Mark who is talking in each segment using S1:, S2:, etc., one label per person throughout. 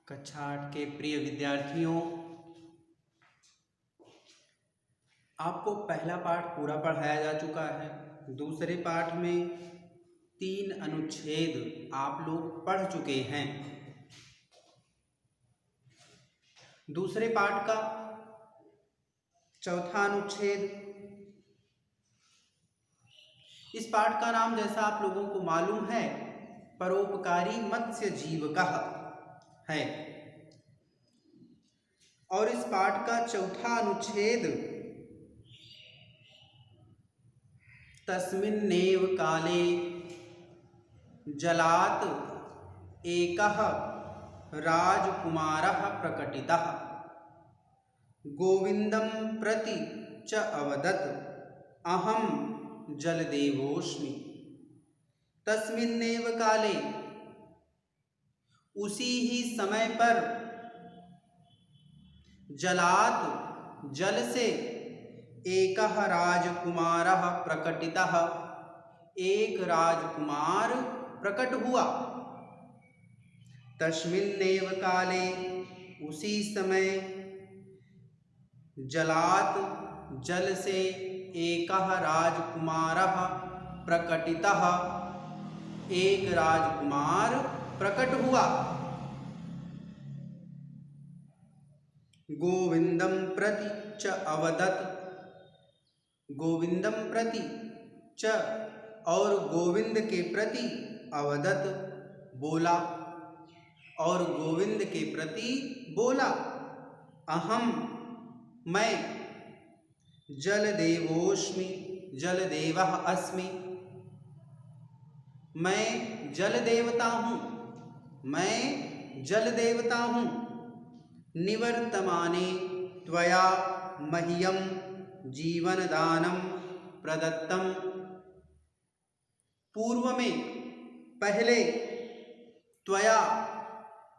S1: कक्षा 8 के प्रिय विद्यार्थियों, आपको पहला पाठ पूरा पढ़ाया जा चुका है। दूसरे पाठ में 3 अनुच्छेद आप लोग पढ़ चुके हैं। दूसरे पाठ का चौथा अनुच्छेद, इस पाठ का नाम जैसा आप लोगों को मालूम है परोपकारी मत्स्य जीवकः है। और इस पाठ का चौथा अनुच्छेद तस्मिन्नेव काले जलात् एकः राजकुमारः प्रकटितः गोविंदं प्रति च अवदत् अहं जलदेवोऽस्मि। तस्मिन्नेव काले, उसी ही समय पर, जलात् जल से, एकः राजकुमारः प्रकटितः एक राजकुमार प्रकट हुआ। तस्मिन्नेव काले उसी समय, जलात् जल से, एकः राजकुमारः प्रकटितः एक राजकुमार प्रकट हुआ। गोविंदं प्रति च अवदत्, गोविंदम प्रति च और गोविंद के प्रति, अवदत् बोला और गोविंद के प्रति बोला, अहम मैं, जलदेवोऽस्मि जलदेवः अस्मि, मैं जल देवता हूँ, मैं जल देवता हूँ। निवर्तमाने त्वया मह्यं जीवनदानं प्रदत्तम, पूर्व में, पहले, त्वया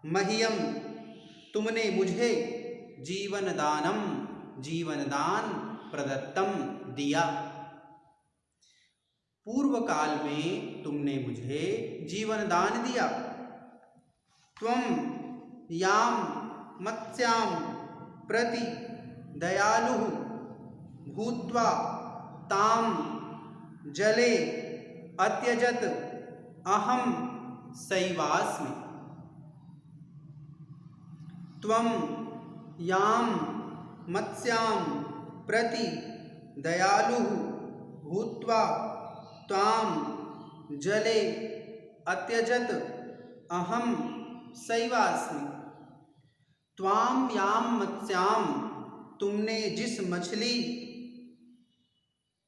S1: मह्यं तुमने मुझे, जीवनदानम जीवनदान, प्रदत्तम दिया, पूर्व काल में तुमने मुझे जीवनदान दिया। त्वं यां मत्स्यां प्रति दयालुः भूत्वा तां जले अत्यजत् अहं सैवास्मि। त्वं यां मत्स्यां प्रति दयालुः भूत्वा तां जले अत्यजत् अहं सैवास्मि। त्वां यां मत्स्यां तुमने जिस मछली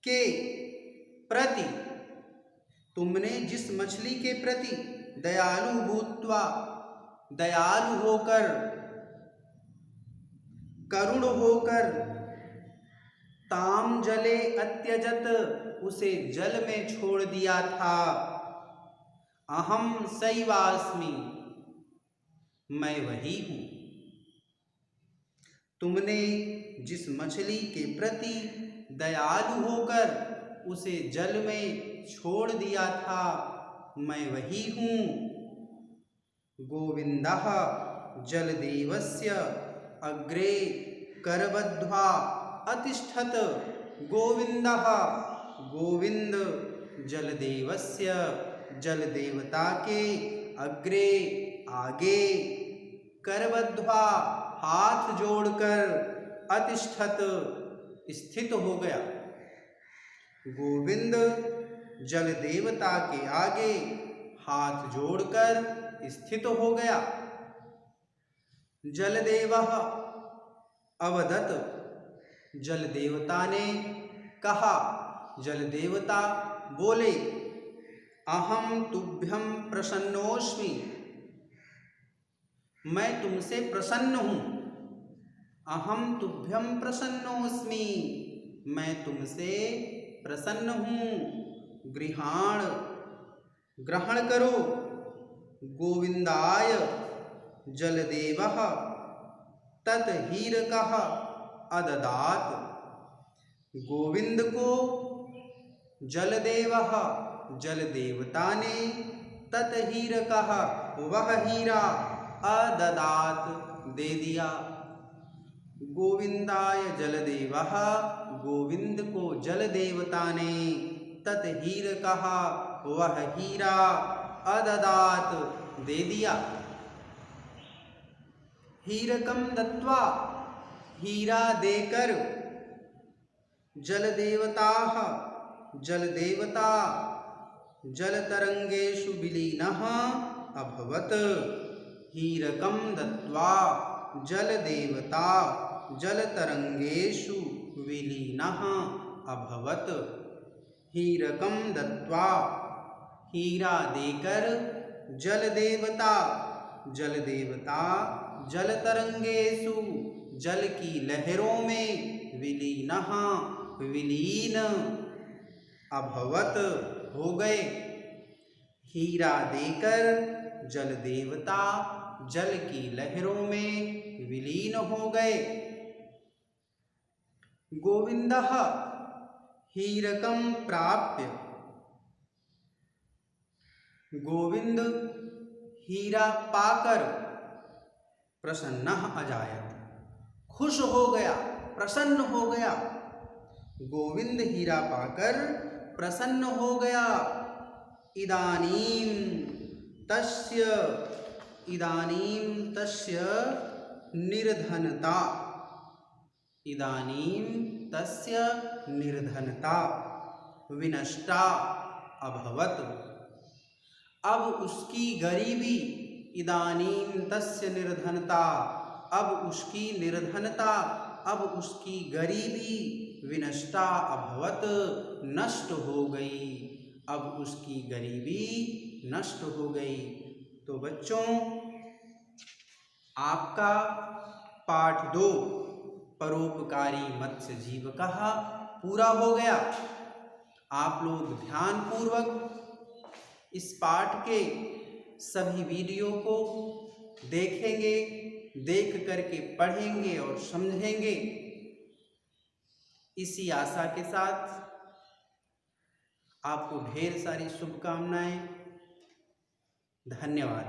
S1: के प्रति, तुमने जिस मछली के प्रति, दयालु भूत्वा दयालु होकर, करुण होकर, ताम जले अत्यजत उसे जल में छोड़ दिया था, अहम सैवास्मि मैं वही हूँ। तुमने जिस मछली के प्रति दयालु होकर उसे जल में छोड़ दिया था, मैं वही हूँ। गोविंदः जलदेवस्य अग्रे करबद्ध्वा अतिष्ठत्, गोविंदः गोविंद जलदेवस्य जलदेवता के अग्रे आगे, करबद्ध्वा हाथ जोड़कर, अतिष्ठत स्थित हो गया। गोविंद जल देवता के आगे हाथ जोड़कर स्थित हो गया। जलदेवः अवदत्, जल देवता ने कहा, जल देवता बोले, अहम तुभ्यं प्रसन्नोस्मि मैं तुमसे प्रसन्न हूँ। अहम तुभ्यं प्रसन्नोस्मि मैं तुमसे प्रसन्न हूँ। गृहाण ग्रहण करो, गोविंदाय जलदेवः तत्हीरकः अददात्, गोविंद को जलदेवः जलदेवता ने, तत्हीरकः वह हीरा, अददात दे दिया। गोविंदाय जलदेवः गोविंद को जल देवता ने तत हीर कहा वह हीरा अददात दे दिया। हीरकम दत्वा हीरा देकर जलदेवता जलदेवता जलतरंगेषु विलीनः अभवत्। हीरकम दत्वा जलदेवता जलतरंगेषु विलीनः अभवत्। हीरकम दत्वा हीरा देकर जलदेवता जलदेवता जलतरंगेषु जल की लहरों में विलीनः विलीन अभवत हो गए। हीरा देकर जल देवता जल की लहरों में विलीन हो गए। गोविंदः हीरकं प्राप्य गोविंद हीरा पाकर प्रसन्नः अजायत खुश हो गया प्रसन्न हो गया। गोविंद हीरा पाकर प्रसन्न हो गया। इदानीं तस्य निर्धनता इदानीं तस्य निर्धनता विनष्टा अभवत। अब उसकी गरीबी इदानीं तस्य निर्धनता अब उसकी निर्धनता अब उसकी गरीबी विनष्टा अभवत नष्ट हो गई। अब उसकी गरीबी नष्ट हो गई। तो बच्चों आपका पाठ 2 परोपकारी मत्स्य जीवकः पूरा हो गया। आप लोग ध्यानपूर्वक इस पाठ के सभी वीडियो को देखेंगे, देख करके पढ़ेंगे और समझेंगे। इसी आशा के साथ आपको ढेर सारी शुभकामनाएं। धन्यवाद।